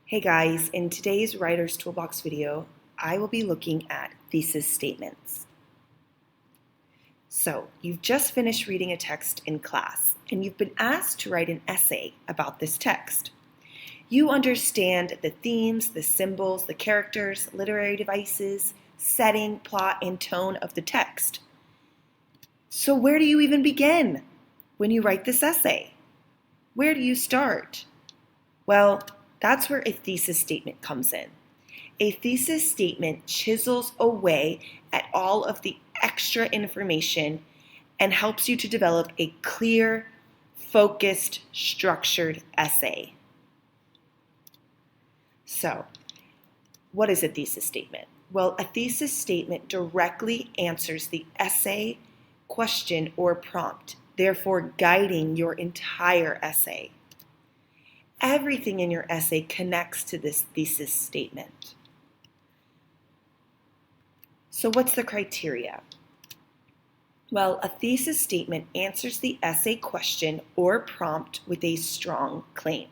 Hey guys, in today's Writer's Toolbox video, I will be looking at thesis statements. So, you've just finished reading a text in class, and you've been asked to write an essay about this text. You understand the themes, the symbols, the characters, literary devices, setting, plot, and tone of the text. So where do you even begin when you write this essay? Where do you start? Well, that's where a thesis statement comes in. A thesis statement chisels away at all of the extra information and helps you to develop a clear, focused, structured essay. So, what is a thesis statement? Well, a thesis statement directly answers the essay, question, or prompt, therefore guiding your entire essay. Everything in your essay connects to this thesis statement. So what's the criteria? Well, a thesis statement answers the essay question or prompt with a strong claim.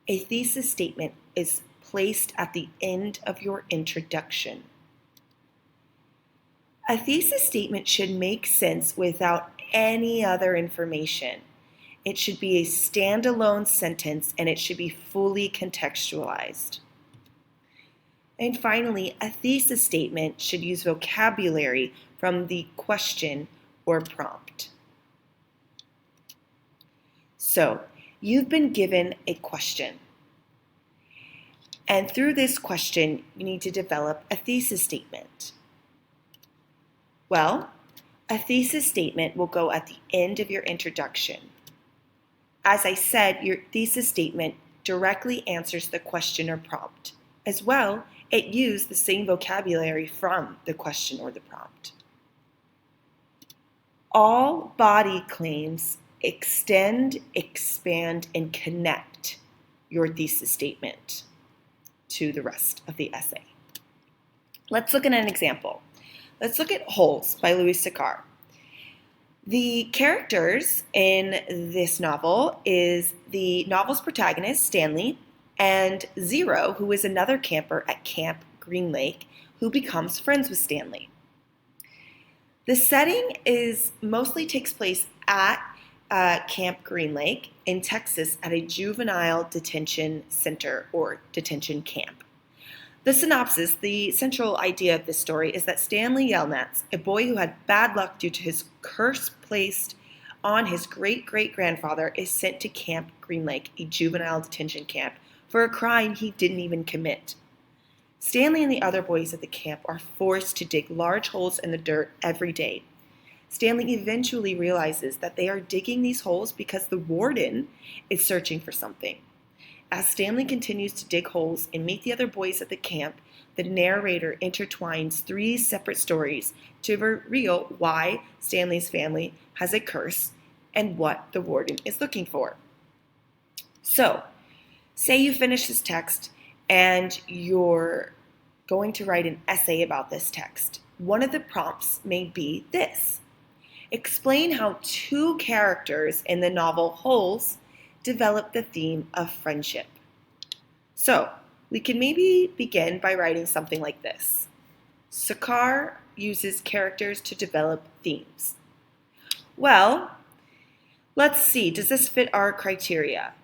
A thesis statement is placed at the end of your introduction. A thesis statement should make sense without any other information. It should be a standalone sentence and it should be fully contextualized. And finally, a thesis statement should use vocabulary from the question or prompt. So, you've been given a question. And through this question, you need to develop a thesis statement. Well, a thesis statement will go at the end of your introduction. As I said, your thesis statement directly answers the question or prompt. As well, it used the same vocabulary from the question or the prompt. All body claims extend, expand, and connect your thesis statement to the rest of the essay. Let's look at an example. Let's look at Holes by Louis Sachar. The characters in this novel is the novel's protagonist, Stanley, and Zero, who is another camper at Camp Green Lake, who becomes friends with Stanley. The setting mostly takes place at Camp Green Lake in Texas at a juvenile detention center or detention camp. The synopsis, the central idea of this story, is that Stanley Yelnats, a boy who had bad luck due to his curse placed on his great-great-grandfather, is sent to Camp Green Lake, a juvenile detention camp, for a crime he didn't even commit. Stanley and the other boys at the camp are forced to dig large holes in the dirt every day. Stanley eventually realizes that they are digging these holes because the warden is searching for something. As Stanley continues to dig holes and meet the other boys at the camp, the narrator intertwines three separate stories to reveal why Stanley's family has a curse and what the warden is looking for. So, say you finish this text and you're going to write an essay about this text. One of the prompts may be this. Explain how two characters in the novel Holes develop the theme of friendship. So, we can maybe begin by writing something like this. Sachar uses characters to develop themes. Well, let's see, does this fit our criteria?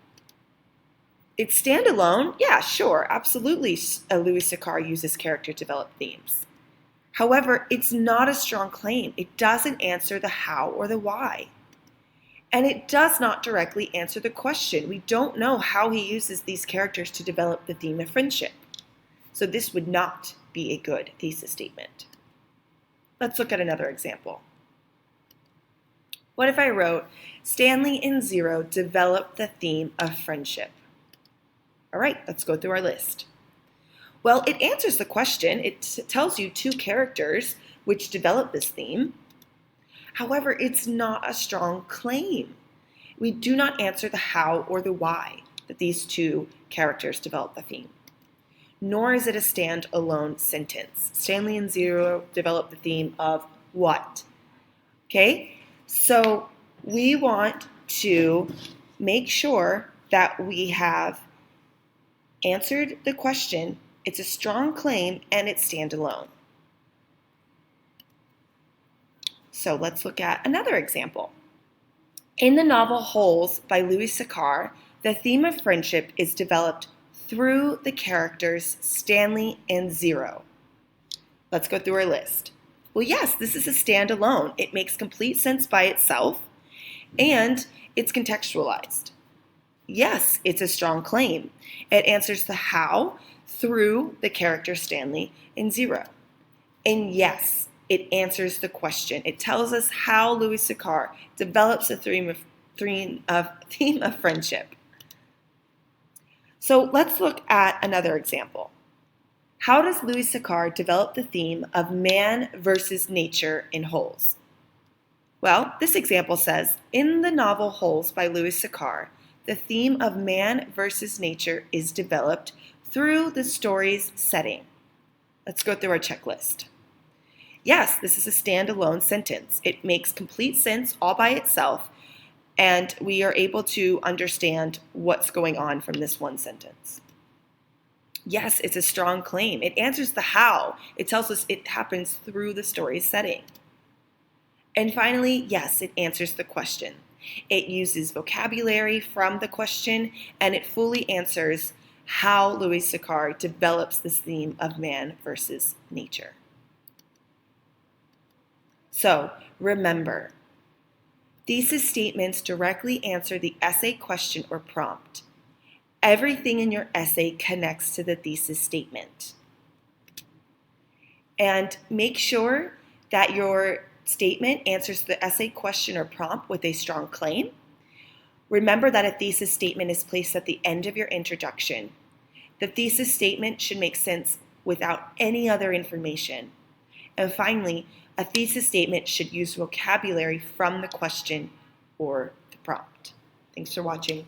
It's standalone? Yeah, sure, absolutely. Louis Sachar uses character to develop themes. However, it's not a strong claim. It doesn't answer the how or the why. And it does not directly answer the question. We don't know how he uses these characters to develop the theme of friendship. So this would not be a good thesis statement. Let's look at another example. What if I wrote, Stanley and Zero develop the theme of friendship? All right, let's go through our list. Well, it answers the question. It tells you two characters which develop this theme. However, it's not a strong claim. We do not answer the how or the why that these two characters develop the theme. Nor is it a standalone sentence. Stanley and Zero develop the theme of what? Okay, so we want to make sure that we have answered the question, it's a strong claim, and it's standalone. So let's look at another example. In the novel Holes by Louis Sachar, the theme of friendship is developed through the characters Stanley and Zero. Let's go through our list. Well, yes, this is a standalone. It makes complete sense by itself, and it's contextualized. Yes, it's a strong claim. It answers the how through the characters Stanley and Zero. And yes, it answers the question. It tells us how Louis Sachar develops a theme of friendship. So let's look at another example. How does Louis Sachar develop the theme of man versus nature in Holes? Well, this example says, in the novel Holes by Louis Sachar, the theme of man versus nature is developed through the story's setting. Let's go through our checklist. Yes, this is a standalone sentence. It makes complete sense all by itself, and we are able to understand what's going on from this one sentence. Yes, it's a strong claim. It answers the how. It tells us it happens through the story's setting. And finally, yes, it answers the question. It uses vocabulary from the question, and it fully answers how Louis Sachar develops this theme of man versus nature. So remember, thesis statements directly answer the essay question or prompt. Everything in your essay connects to the thesis statement. And make sure that your statement answers the essay question or prompt with a strong claim. Remember that a thesis statement is placed at the end of your introduction. The thesis statement should make sense without any other information. And finally, a thesis statement should use vocabulary from the question or the prompt. Thanks for watching.